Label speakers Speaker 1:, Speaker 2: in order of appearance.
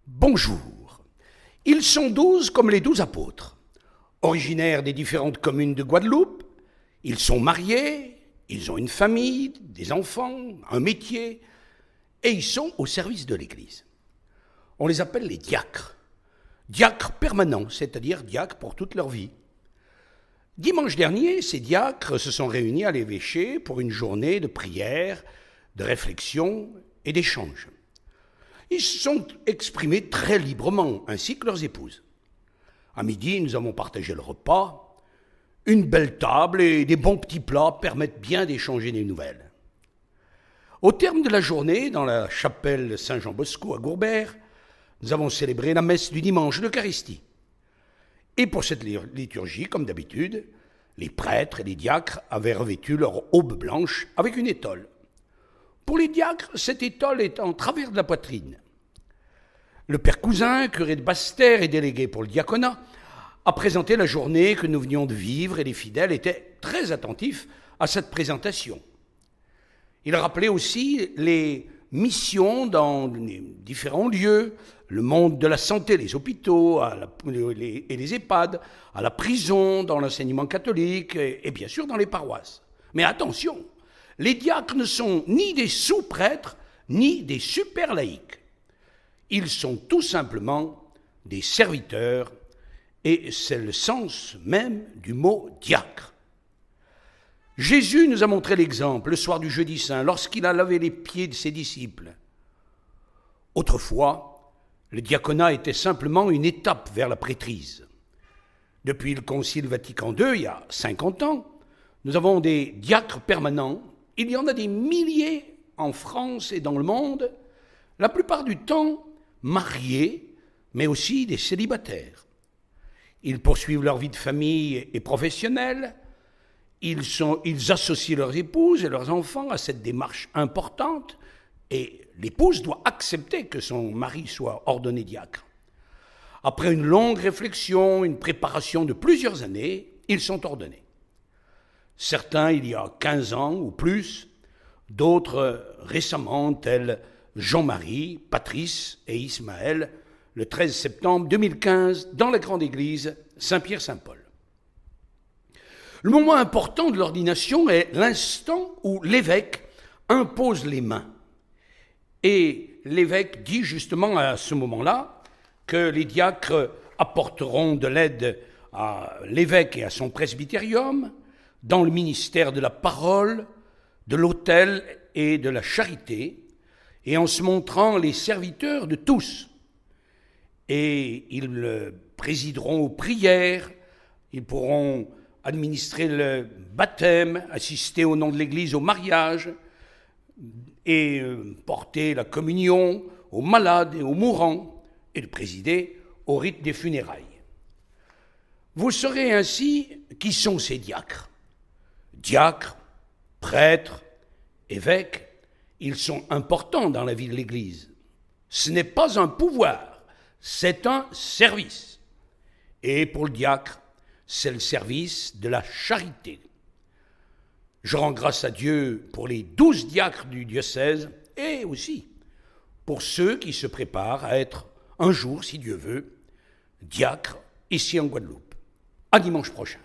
Speaker 1: Bonjour. Ils sont 12 comme les 12 apôtres. Originaires des différentes communes de Guadeloupe, ils sont mariés, ils ont une famille, des enfants, un métier, et ils sont au service de l'Église. On les appelle les diacres. Diacres permanents, c'est-à-dire diacres pour toute leur vie. Dimanche dernier, ces diacres se sont réunis à l'évêché pour une journée de prière, de réflexion et d'échange. Ils se sont exprimés très librement, ainsi que leurs épouses. À midi, nous avons partagé le repas. Une belle table et des bons petits plats permettent bien d'échanger des nouvelles. Au terme de la journée, dans la chapelle Saint-Jean-Bosco à Gourbert, nous avons célébré la messe du dimanche, l'Eucharistie. Et pour cette liturgie, comme d'habitude, les prêtres et les diacres avaient revêtu leur aube blanche avec une étole. Pour les diacres, cette étole est en travers de la poitrine. Le père Cousin, curé de Basse-Terre et délégué pour le diaconat, a présenté la journée que nous venions de vivre et les fidèles étaient très attentifs à cette présentation. Il rappelait aussi les missions dans les différents lieux, le monde de la santé, les hôpitaux et les EHPAD, à la prison, dans l'enseignement catholique et bien sûr dans les paroisses. Mais attention, les diacres ne sont ni des sous-prêtres, ni des super-laïcs. Ils sont tout simplement des serviteurs, et c'est le sens même du mot diacre. Jésus nous a montré l'exemple le soir du jeudi saint, lorsqu'il a lavé les pieds de ses disciples. Autrefois, le diaconat était simplement une étape vers la prêtrise. Depuis le Concile Vatican II, il y a 50 ans, nous avons des diacres permanents. Il y en a des milliers en France et dans le monde, la plupart du temps mariés, mais aussi des célibataires. Ils poursuivent leur vie de famille et professionnelle, ils associent leurs épouses et leurs enfants à cette démarche importante, et l'épouse doit accepter que son mari soit ordonné diacre. Après une longue réflexion, une préparation de plusieurs années, ils sont ordonnés. Certains il y a 15 ans ou plus, d'autres récemment, tels Jean-Marie, Patrice et Ismaël, le 13 septembre 2015, dans la grande église Saint-Pierre-Saint-Paul. Le moment important de l'ordination est l'instant où l'évêque impose les mains. Et l'évêque dit justement à ce moment-là que les diacres apporteront de l'aide à l'évêque et à son presbytérium dans le ministère de la parole, de l'autel et de la charité, et en se montrant les serviteurs de tous. Et ils présideront aux prières, ils pourront administrer le baptême, assister au nom de l'Église au mariage, et porter la communion aux malades et aux mourants, et de présider au rite des funérailles. Vous saurez ainsi qui sont ces diacres. Diacres, prêtres, évêques, ils sont importants dans la vie de l'Église. Ce n'est pas un pouvoir, c'est un service. Et pour le diacre, c'est le service de la charité. Je rends grâce à Dieu pour les 12 diacres du diocèse et aussi pour ceux qui se préparent à être un jour, si Dieu veut, diacres ici en Guadeloupe. À dimanche prochain.